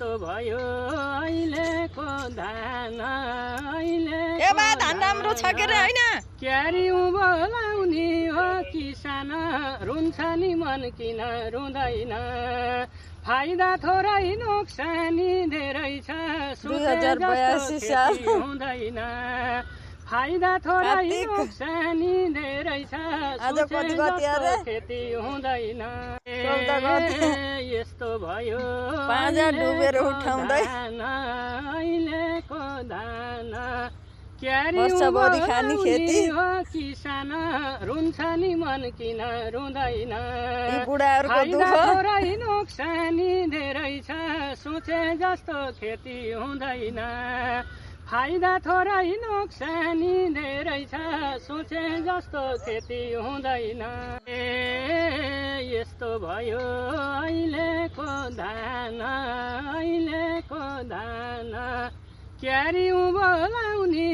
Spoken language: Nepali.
यस्तो भयो अहिलेको धान ए बा धान राम्रो छ के रे हैन क्यारी उँभो लाउने हो किसान रुन्छ नि मन किन रुँदैन फाइदा थोरै नोक्सानी धेरै छ 2082 साल हुँदैन फाइदा थोरै नोक्सानी धेरै छ आज कति गते अरे खेती हुँदैन यस्तो भयो पाजा डुबेर उठाउँदै अहिलेको धान वर्षभरि खाने खेती किसान रुन्छ नि मन किन रुँदैन यी बुढाहरूको दुःख थोरै नोक्सानी धेरै छ सोचे जस्तो खेती हुँदैन फाइदा थोरै नोक्सानी धेरै छ सोचे जस्तो खेती हुँदैन यस्तो भयो अहिलेको धान क्यारी उँभो लाउने